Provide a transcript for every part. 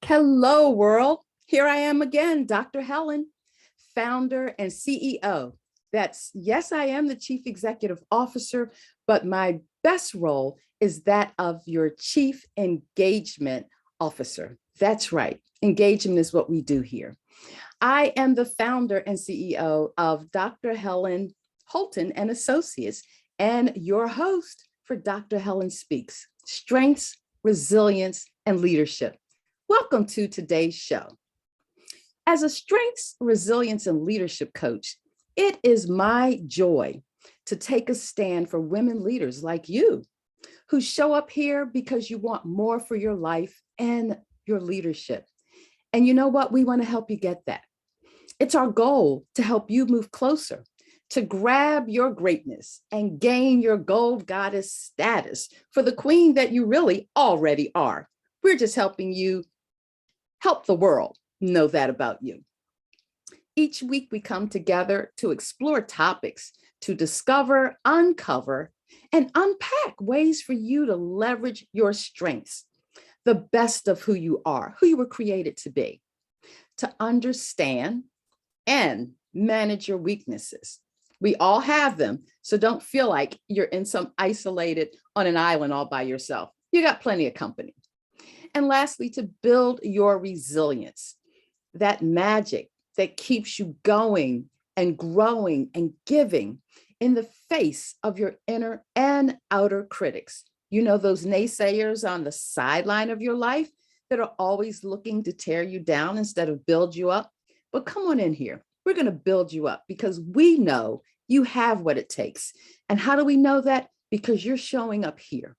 Hello, world. Here I am again, Dr. Helen, founder and CEO. Yes, I am the Chief Executive Officer, but my best role is that of your Chief Engagement Officer. That's right. Engagement is what we do here. I am the founder and CEO of Dr. Helen Holton and Associates, and your host for Dr. Helen Speaks: Strengths, Resilience, and Leadership. Welcome to today's show. As a strengths, resilience, and leadership coach, it is my joy to take a stand for women leaders like you who show up here because you want more for your life and your leadership. And you know what? We want to help you get that. It's our goal to help you move closer, to grab your greatness and gain your gold goddess status for the queen that you really already are. We're just helping you help the world know that about you. Each week we come together to explore topics, to discover, uncover, and unpack ways for you to leverage your strengths, the best of who you are, who you were created to be, to understand and manage your weaknesses. We all have them, so don't feel like you're in some isolated on an island all by yourself. You got plenty of company. And lastly, to build your resilience, that magic that keeps you going and growing and giving in the face of your inner and outer critics. You know, those naysayers on the sideline of your life that are always looking to tear you down instead of build you up. But come on in here. We're going to build you up because we know you have what it takes. And how do we know that? Because you're showing up here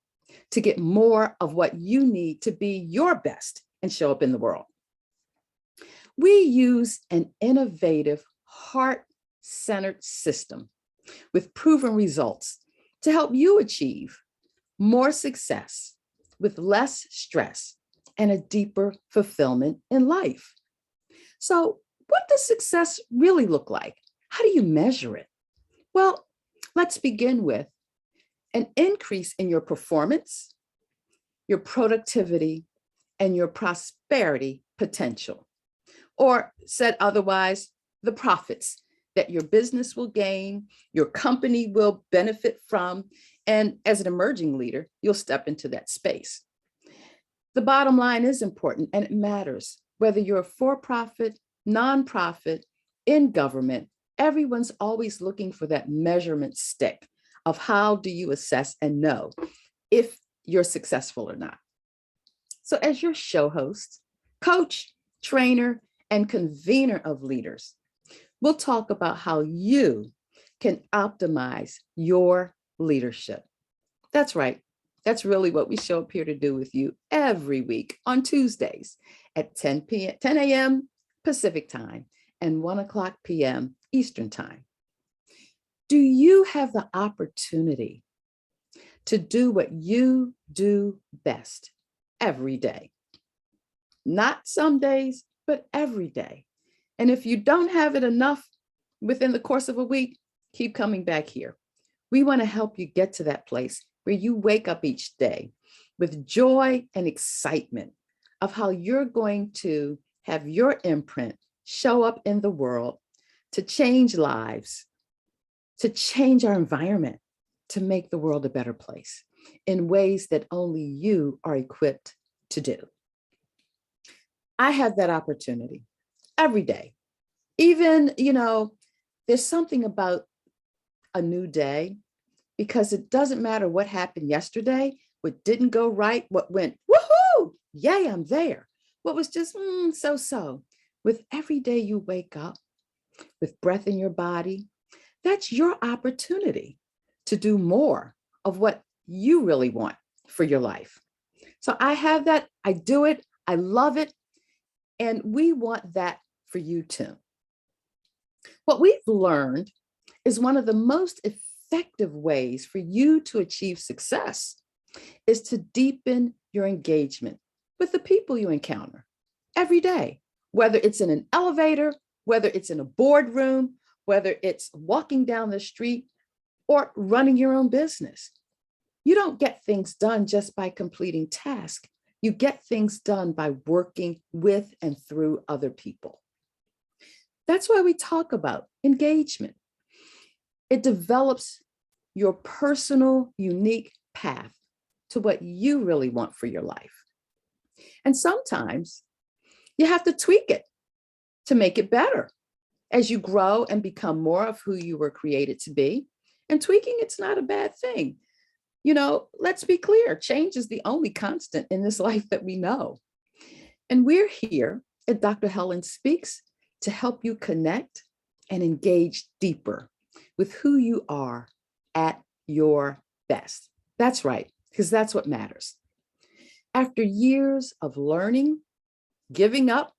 to get more of what you need to be your best and show up in the world. We use an innovative, heart-centered system with proven results to help you achieve more success with less stress and a deeper fulfillment in life. So, what does success really look like? How do you measure it? Well, let's begin with an increase in your performance, your productivity, and your prosperity potential. Or said otherwise, the profits that your business will gain, your company will benefit from, and as an emerging leader, you'll step into that space. The bottom line is important and it matters. Whether you're a for-profit, nonprofit, in government, everyone's always looking for that measurement stick of how do you assess and know if you're successful or not. So as your show host, coach, trainer, and convener of leaders, we'll talk about how you can optimize your leadership. That's right. That's really what we show up here to do with you every week on Tuesdays at 10 a.m. Pacific time and 1 p.m. Eastern time. Do you have the opportunity to do what you do best every day? Not some days, but every day. And if you don't have it enough within the course of a week, keep coming back here. We want to help you get to that place where you wake up each day with joy and excitement of how you're going to have your imprint show up in the world to change lives, to change our environment, to make the world a better place in ways that only you are equipped to do. I have that opportunity every day. Even, there's something about a new day because it doesn't matter what happened yesterday, what didn't go right, what went, woohoo, yay, I'm there. What was just so-so. With every day you wake up with breath in your body, that's your opportunity to do more of what you really want for your life. So I have that, I do it, I love it, and we want that for you too. What we've learned is one of the most effective ways for you to achieve success is to deepen your engagement with the people you encounter every day, whether it's in an elevator, whether it's in a boardroom, whether it's walking down the street or running your own business. You don't get things done just by completing tasks. You get things done by working with and through other people. That's why we talk about engagement. It develops your personal, unique path to what you really want for your life. And sometimes you have to tweak it to make it better as you grow and become more of who you were created to be. And tweaking, it's not a bad thing. Let's be clear, change is the only constant in this life that we know. And we're here at Dr. Helen Speaks to help you connect and engage deeper with who you are at your best. That's right, because that's what matters. After years of learning, giving up,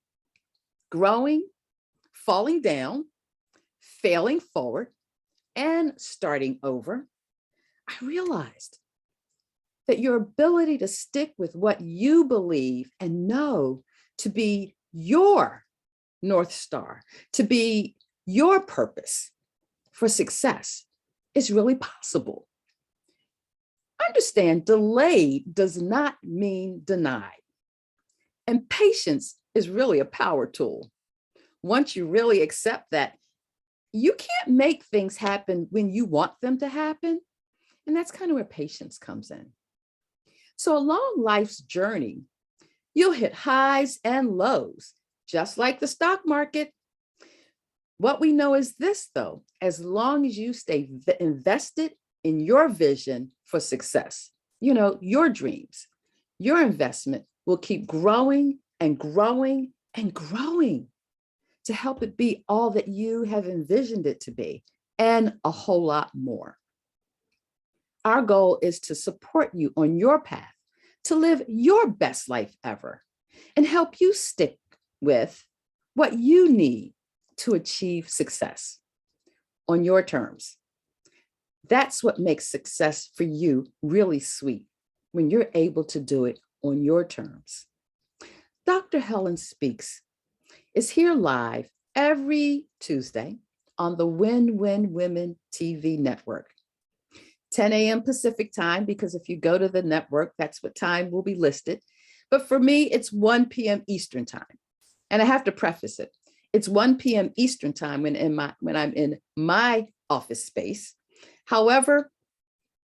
growing, falling down, failing forward, and starting over, I realized that your ability to stick with what you believe and know to be your North Star, to be your purpose for success is really possible. Understand, delayed does not mean denied. And patience is really a power tool. Once you really accept that you can't make things happen when you want them to happen, and that's kind of where patience comes in. So along life's journey, you'll hit highs and lows, just like the stock market. What we know is this, though: as long as you stay invested in your vision for success, your dreams, your investment will keep growing and growing and growing to help it be all that you have envisioned it to be, and a whole lot more. Our goal is to support you on your path to live your best life ever and help you stick with what you need to achieve success on your terms. That's what makes success for you really sweet, when you're able to do it on your terms. Dr. Helen Speaks is here live every Tuesday on the Win-Win Women TV network. 10 a.m. Pacific time, because if you go to the network, that's what time will be listed. But for me, it's 1 p.m. Eastern time. And I have to preface it. It's 1 p.m. Eastern time when I'm in my office space. However,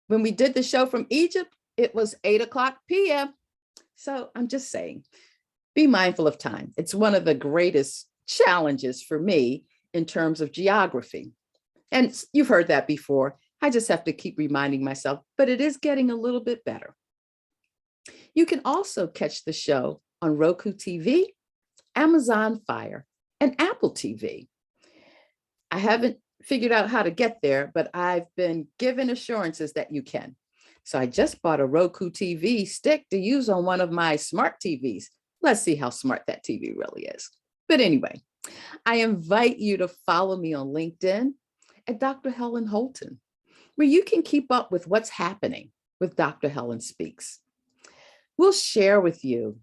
when we did the show from Egypt, it was 8 o'clock p.m. So I'm just saying, be mindful of time. It's one of the greatest challenges for me in terms of geography. And you've heard that before. I just have to keep reminding myself, but it is getting a little bit better. You can also catch the show on Roku TV, Amazon Fire, and Apple TV. I haven't figured out how to get there, but I've been given assurances that you can. So I just bought a Roku TV stick to use on one of my smart TVs. Let's see how smart that TV really is. But anyway, I invite you to follow me on LinkedIn at Dr. Helen Holton, where you can keep up with what's happening with Dr. Helen Speaks. We'll share with you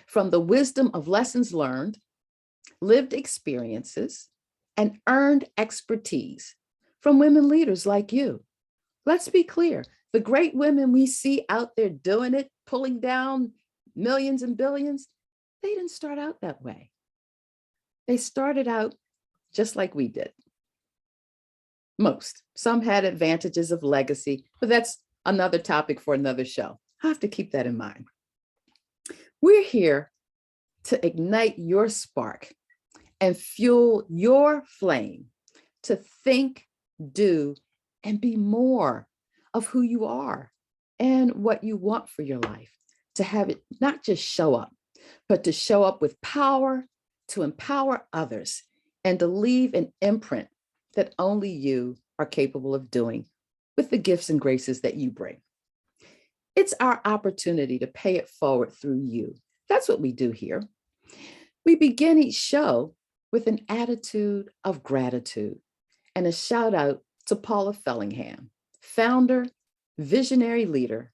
from the wisdom of lessons learned, lived experiences, and earned expertise from women leaders like you. Let's be clear, the great women we see out there doing it, pulling down millions and billions, they didn't start out that way. They started out just like we did. Most. Some had advantages of legacy, but that's another topic for another show. I have to keep that in mind. We're here to ignite your spark and fuel your flame to think, do, and be more of who you are and what you want for your life, to have it not just show up, but to show up with power, to empower others, and to leave an imprint that only you are capable of doing with the gifts and graces that you bring. It's our opportunity to pay it forward through you. That's what we do here. We begin each show with an attitude of gratitude and a shout out to Paula Fellingham, founder, visionary leader,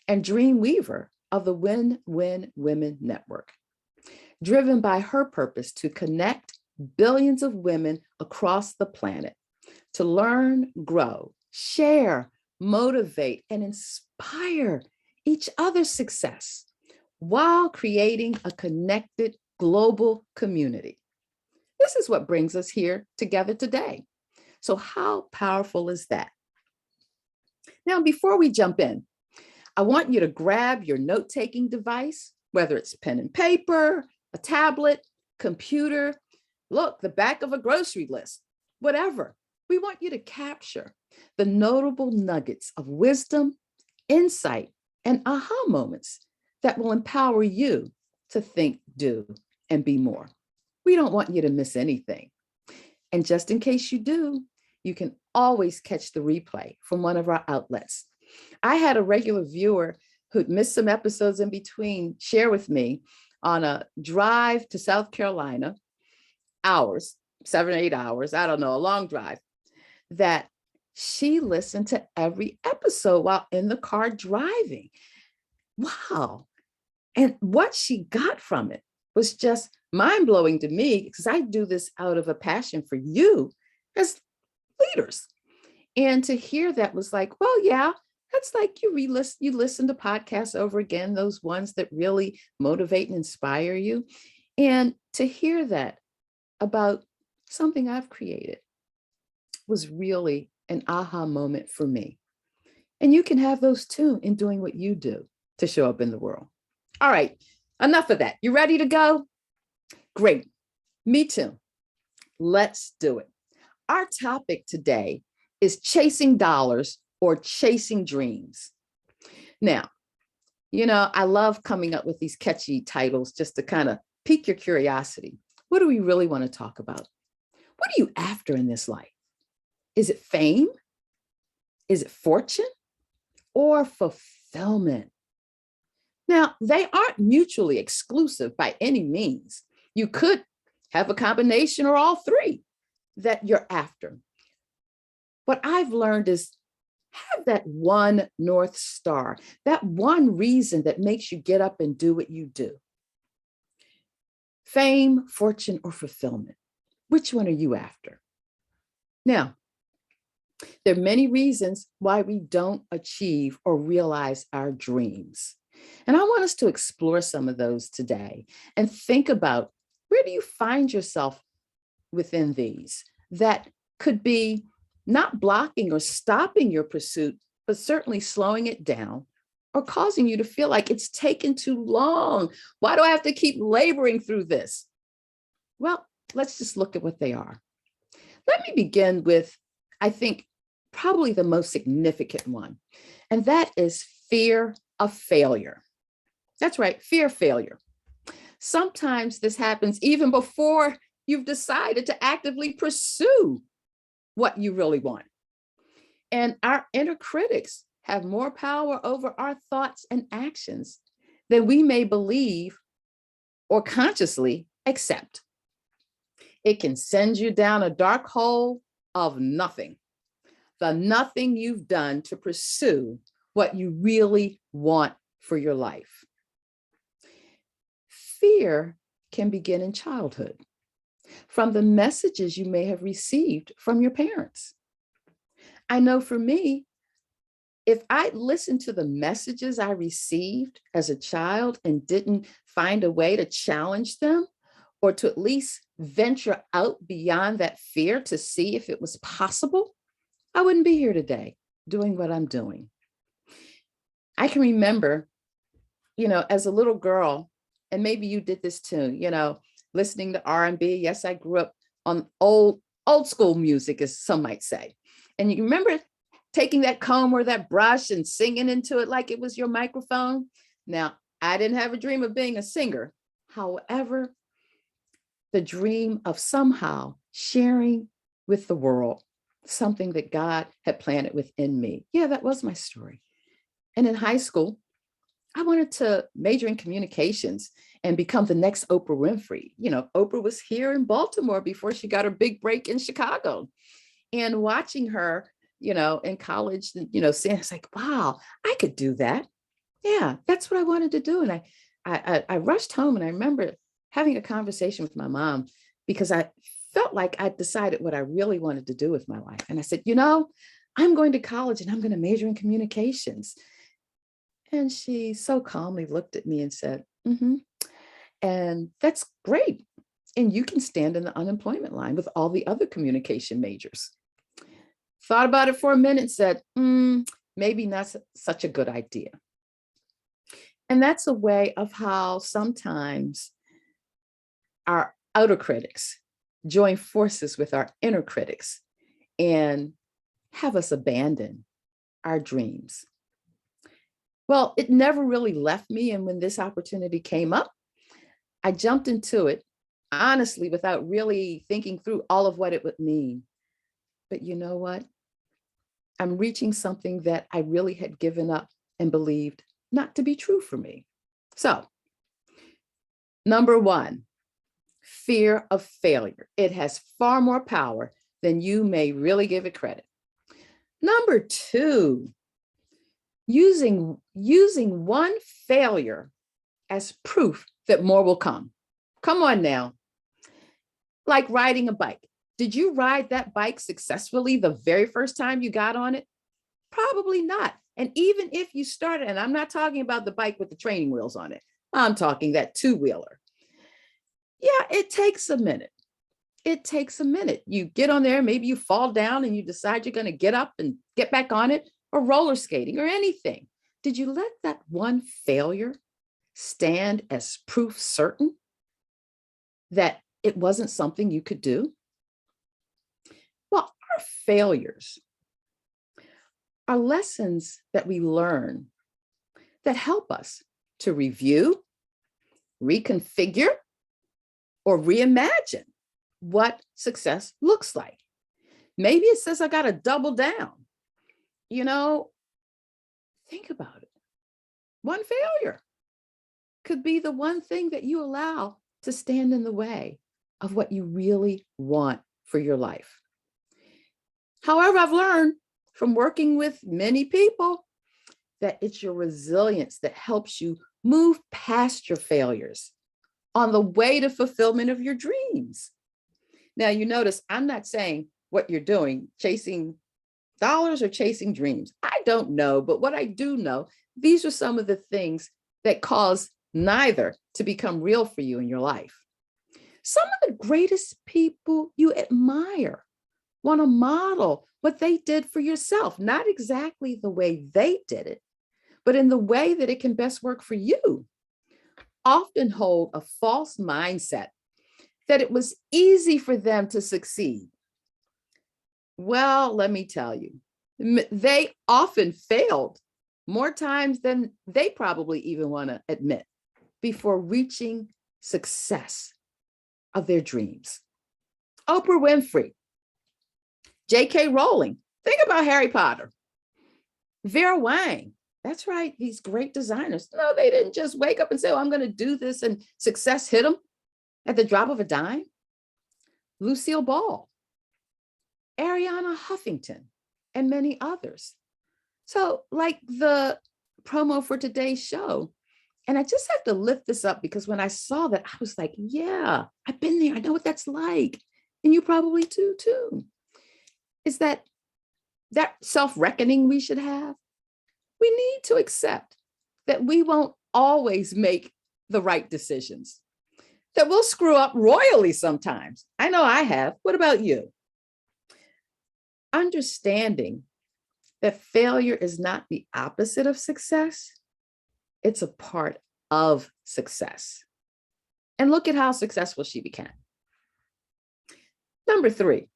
and dream weaver of the Win-Win Women Network, driven by her purpose to connect billions of women across the planet to learn, grow, share, motivate, and inspire each other's success while creating a connected global community. This is what brings us here together today. So how powerful is that? Now, before we jump in, I want you to grab your note-taking device, whether it's pen and paper, a tablet, computer, look, the back of a grocery list, whatever. We want you to capture the notable nuggets of wisdom, insight, and aha moments that will empower you to think, do, and be more. We don't want you to miss anything. And just in case you do, you can always catch the replay from one of our outlets. I had a regular viewer who'd missed some episodes in between share with me on a drive to South Carolina, hours, 7 or 8 hours, I don't know, a long drive, that she listened to every episode while in the car driving. Wow. And what she got from it was just mind-blowing to me, because I do this out of a passion for you as leaders. And to hear that was like, well, yeah, that's like you listen to podcasts over again, those ones that really motivate and inspire you. And to hear that about something I've created was really an aha moment for me. And you can have those too in doing what you do to show up in the world. All right, enough of that. You ready to go? Great. Me too. Let's do it. Our topic today is chasing dollars or chasing dreams. Now, I love coming up with these catchy titles just to kind of pique your curiosity. What do we really want to talk about? What are you after in this life? Is it fame? Is it fortune? Or fulfillment? Now, they aren't mutually exclusive by any means. You could have a combination or all three that you're after. What I've learned is have that one North Star, that one reason that makes you get up and do what you do. Fame, fortune, or fulfillment. Which one are you after? Now, there are many reasons why we don't achieve or realize our dreams. And I want us to explore some of those today and think about, where do you find yourself within these that could be not blocking or stopping your pursuit, but certainly slowing it down or causing you to feel like it's taken too long. Why do I have to keep laboring through this? Well, let's just look at what they are. Let me begin with, I think, probably the most significant one, and that is fear of failure. That's right, fear of failure. Sometimes this happens even before you've decided to actively pursue what you really want. And our inner critics have more power over our thoughts and actions than we may believe or consciously accept. It can send you down a dark hole of nothing, the nothing you've done to pursue what you really want for your life. Fear can begin in childhood, from the messages you may have received from your parents. I know for me, if I listened to the messages I received as a child and didn't find a way to challenge them, or to at least venture out beyond that fear to see if it was possible, I wouldn't be here today doing what I'm doing. I can remember, as a little girl, and maybe you did this too, listening to R&B. Yes, I grew up on old school music, as some might say. And you remember taking that comb or that brush and singing into it like it was your microphone. Now, I didn't have a dream of being a singer. However, the dream of somehow sharing with the world something that God had planted within me. Yeah, that was my story. And in high school, I wanted to major in communications and become the next Oprah Winfrey. Oprah was here in Baltimore before she got her big break in Chicago. And watching her, in college, saying, it's like, wow, I could do that. Yeah, that's what I wanted to do. And I rushed home, and I remember having a conversation with my mom because I felt like I'd decided what I really wanted to do with my life. And I said, I'm going to college and I'm going to major in communications. And she so calmly looked at me and said, Mhm. And that's great. And you can stand in the unemployment line with all the other communication majors. Thought about it for a minute, said, maybe not such a good idea. And that's a way of how sometimes our outer critics join forces with our inner critics and have us abandon our dreams. Well, it never really left me. And when this opportunity came up, I jumped into it, honestly, without really thinking through all of what it would mean. But you know what? I'm reaching something that I really had given up and believed not to be true for me. So, number one, fear of failure. It has far more power than you may really give it credit. Number two, using one failure as proof that more will come. Come on now. Like riding a bike. Did you ride that bike successfully the very first time you got on it? Probably not. And even if you started, and I'm not talking about the bike with the training wheels on it, I'm talking that two-wheeler. Yeah, it takes a minute. It takes a minute. You get on there, maybe you fall down and you decide you're going to get up and get back on it, or roller skating or anything. Did you let that one failure stand as proof certain that it wasn't something you could do? Well, our failures are lessons that we learn that help us to review, reconfigure, or reimagine what success looks like. Maybe it says I got to double down. You know, think about it. One failure could be the one thing that you allow to stand in the way of what you really want for your life. However, I've learned from working with many people that it's your resilience that helps you move past your failures on the way to fulfillment of your dreams. Now, you notice I'm not saying what you're doing, chasing dollars or chasing dreams. I don't know, but what I do know, these are some of the things that cause neither to become real for you in your life. Some of the greatest people you admire want to model what they did for yourself, not exactly the way they did it, but in the way that it can best work for you. Often hold a false mindset that it was easy for them to succeed. Well, let me tell you, they often failed more times than they probably even want to admit before reaching success of their dreams. Oprah Winfrey, J.K. Rowling, think about Harry Potter. Vera Wang, that's right, these great designers. No, they didn't just wake up and say, oh, I'm going to do this and success hit them at the drop of a dime. Lucille Ball, Ariana Huffington, and many others. So, like the promo for today's show, and I just have to lift this up because when I saw that, I was like, yeah, I've been there. I know what that's like. And you probably too. Is that self-reckoning we should have? We need to accept that we won't always make the right decisions, that we'll screw up royally sometimes. I know I have. What about you? Understanding that failure is not the opposite of success, it's a part of success. And look at how successful she became. Number three,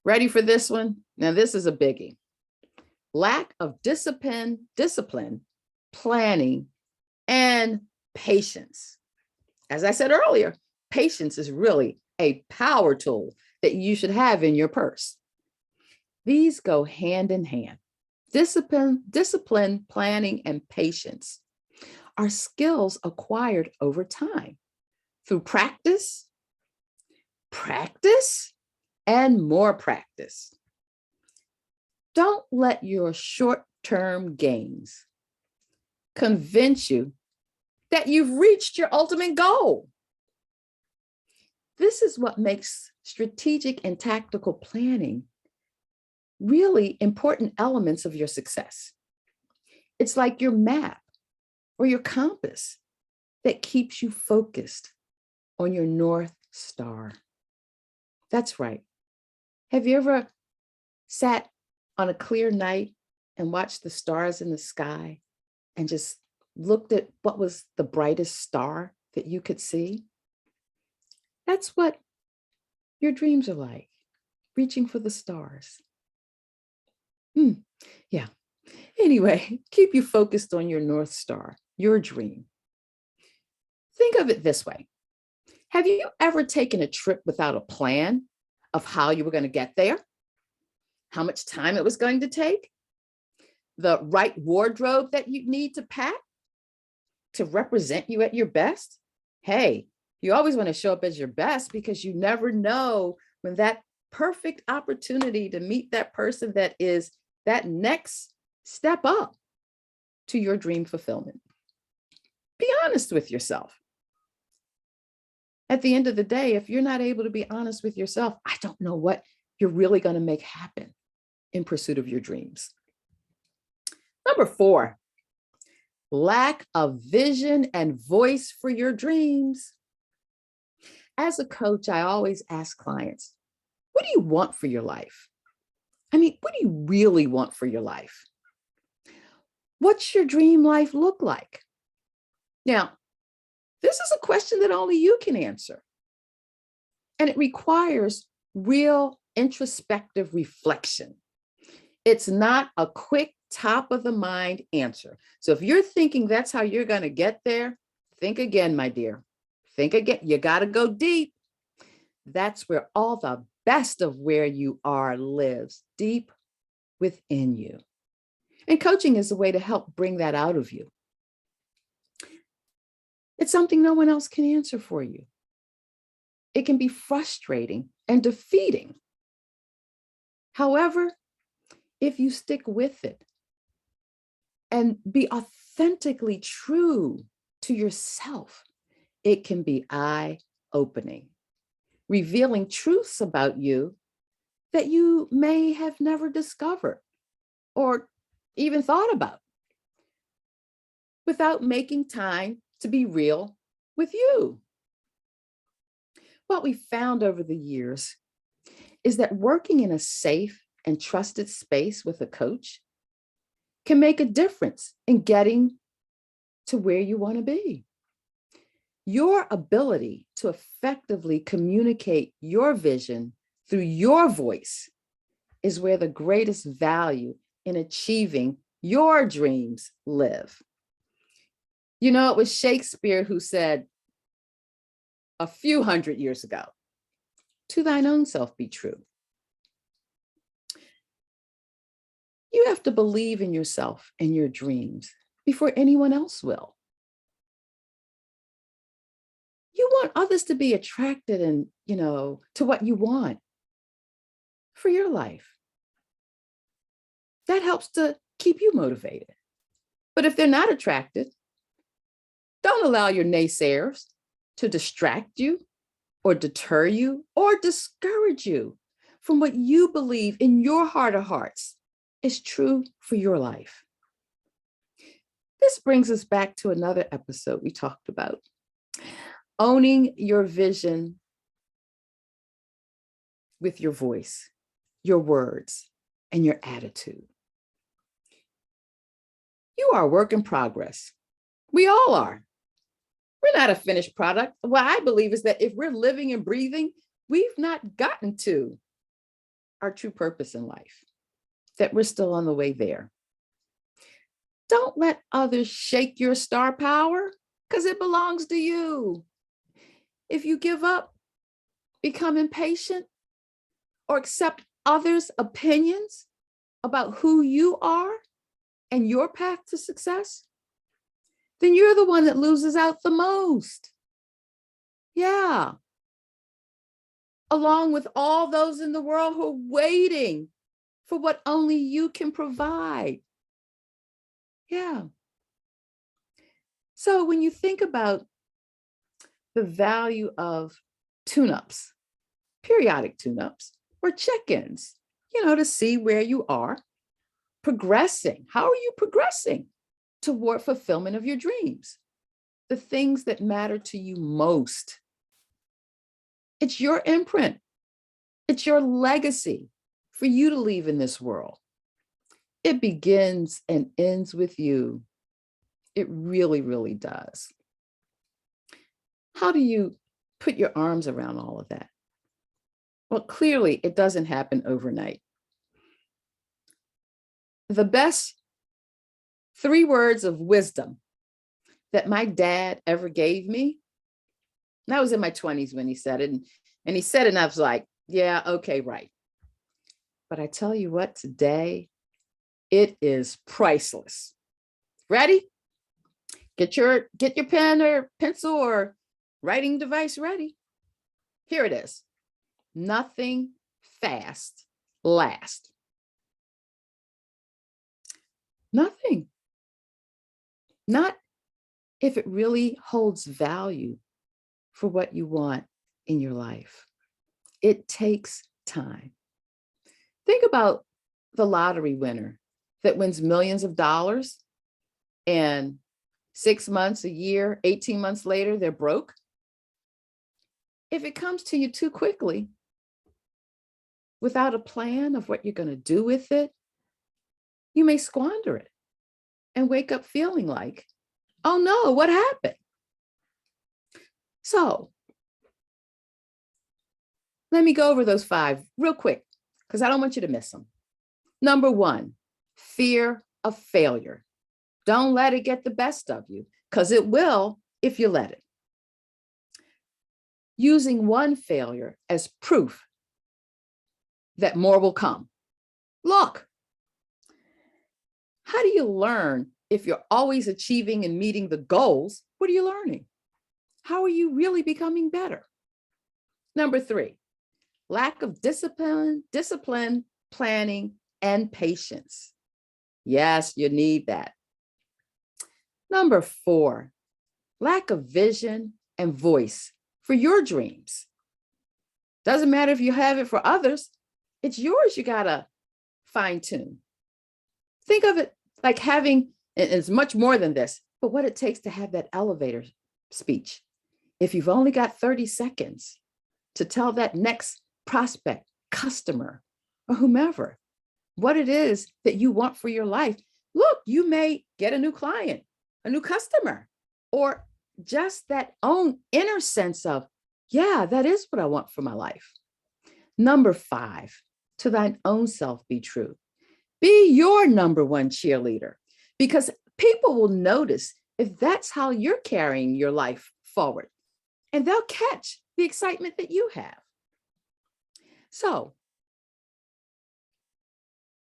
ready for this one? Now, this is a biggie. Lack of discipline, planning, and patience. As I said earlier, patience is really a power tool that you should have in your purse. These go hand in hand. Discipline, planning, and patience are skills acquired over time through practice, and more practice. Don't let your short-term gains convince you that you've reached your ultimate goal. This is what makes strategic and tactical planning really important elements of your success. It's like your map or your compass that keeps you focused on your North Star. That's right. Have you ever sat on a clear night and watched the stars in the sky and just looked at what was the brightest star that you could see? That's what your dreams are like, reaching for the stars. Yeah. Anyway, keep you focused on your North Star, your dream. Think of it this way. Have you ever taken a trip without a plan of how you were going to get there? How much time it was going to take? The right wardrobe that you need to pack to represent you at your best? Hey, you always want to show up as your best because you never know when that perfect opportunity to meet that person that is that next step up to your dream fulfillment. Be honest with yourself. At the end of the day, if you're not able to be honest with yourself, I don't know what you're really going to make happen in pursuit of your dreams. Number 4, lack of vision and voice for your dreams. As a coach, I always ask clients, what do you want for your life? I mean, what do you really want for your life? What's your dream life look like? Now, this is a question that only you can answer. And it requires real introspective reflection. It's not a quick top of the mind answer. So if you're thinking that's how you're going to get there, think again, my dear. Think again. You got to go deep. That's where all the best of where you are lives, deep within you. And coaching is a way to help bring that out of you. It's something no one else can answer for you. It can be frustrating and defeating. However, if you stick with it and be authentically true to yourself, it can be eye-opening, revealing truths about you that you may have never discovered or even thought about, without making time to be real with you. What we found over the years is that working in a safe and trusted space with a coach can make a difference in getting to where you want to be. Your ability to effectively communicate your vision through your voice is where the greatest value in achieving your dreams live. You know, it was Shakespeare who said a few hundred years ago, to thine own self be true. You have to believe in yourself and your dreams before anyone else will. You want others to be attracted and, to what you want for your life. That helps to keep you motivated. But if they're not attracted, don't allow your naysayers to distract you or deter you or discourage you from what you believe in your heart of hearts is true for your life. This brings us back to another episode we talked about, owning your vision with your voice, your words, and your attitude. You are a work in progress. We all are. We're not a finished product. What I believe is that if we're living and breathing, we've not gotten to our true purpose in life, that we're still on the way there. Don't let others shake your star power because it belongs to you. If you give up, become impatient, or accept others' opinions about who you are and your path to success, then you're the one that loses out the most. Yeah. Along with all those in the world who are waiting for what only you can provide. Yeah. So when you think about the value of tune-ups, periodic tune-ups, or check-ins, to see where you are progressing. How are you progressing? toward fulfillment of your dreams, the things that matter to you most. It's your imprint. It's your legacy for you to leave in this world. It begins and ends with you. It really, really does. How do you put your arms around all of that? Well, clearly it doesn't happen overnight. The best 3 words of wisdom that my dad ever gave me, and I was in my 20s when he said it, and he said it, and I was like, yeah, okay, right. But I tell you what, today, it is priceless. Ready? Get your pen or pencil or writing device ready. Here it is. Nothing fast lasts. Nothing. Not if it really holds value for what you want in your life. It takes time. Think about the lottery winner that wins millions of dollars and 6 months, a year, 18 months later, they're broke. If it comes to you too quickly, without a plan of what you're going to do with it, you may squander it and wake up feeling like, oh no, what happened? So let me go over those 5 real quick, because I don't want you to miss them. Number 1, fear of failure. Don't let it get the best of you, because it will if you let it. Using one failure as proof that more will come. Look, how do you learn if you're always achieving and meeting the goals? What are you learning? How are you really becoming better? Number 3, lack of discipline, planning, and patience. Yes, you need that. Number 4, lack of vision and voice for your dreams. Doesn't matter if you have it for others, it's yours. You gotta fine tune. Think of it like having, and it's much more than this, but what it takes to have that elevator speech. If you've only got 30 seconds to tell that next prospect, customer, or whomever, what it is that you want for your life, look, you may get a new client, a new customer, or just that own inner sense of, yeah, that is what I want for my life. Number 5, to thine own self be true. Be your number 1 cheerleader, because people will notice if that's how you're carrying your life forward, and they'll catch the excitement that you have. So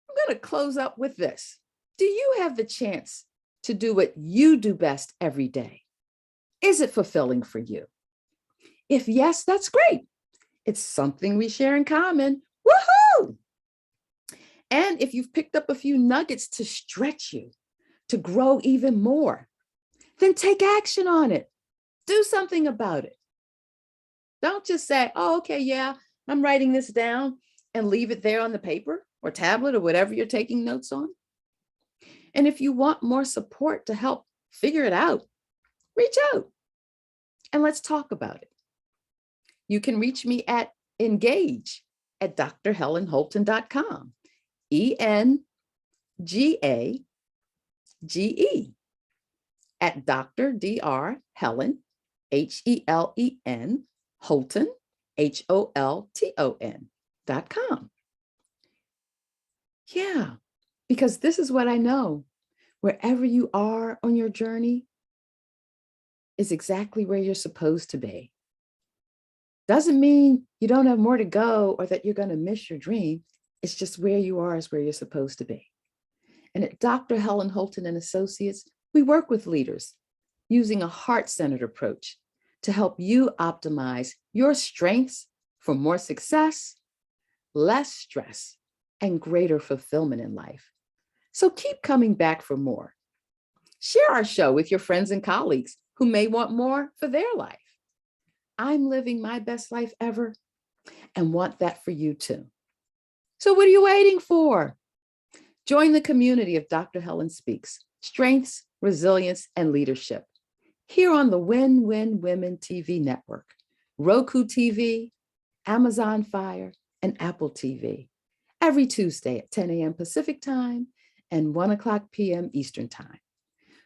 I'm going to close up with this. Do you have the chance to do what you do best every day? Is it fulfilling for you? If yes, that's great. It's something we share in common. Woohoo! And if you've picked up a few nuggets to stretch you, to grow even more, then take action on it. Do something about it. Don't just say, oh, okay, yeah, I'm writing this down, and leave it there on the paper or tablet or whatever you're taking notes on. And if you want more support to help figure it out, reach out and let's talk about it. You can reach me at engage@drhelenholton.com. ENGAGE at Dr. Dr. Helen, HELEN, Holton, HOLTON.com. Yeah, because this is what I know. Wherever you are on your journey is exactly where you're supposed to be. Doesn't mean you don't have more to go or that you're going to miss your dream. It's just where you are is where you're supposed to be. And at Dr. Helen Holton and Associates, we work with leaders using a heart-centered approach to help you optimize your strengths for more success, less stress, and greater fulfillment in life. So keep coming back for more. Share our show with your friends and colleagues who may want more for their life. I'm living my best life ever and want that for you too. So what are you waiting for? Join the community of Dr. Helen Speaks, Strengths resilience, and leadership here on the Win Win Women TV network, Roku TV, Amazon Fire, and Apple TV every Tuesday at 10 a.m. Pacific Time and 1 o'clock p.m. Eastern Time,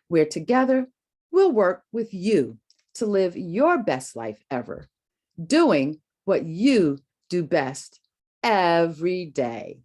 where together we'll work with you to live your best life ever, doing what you do best every day.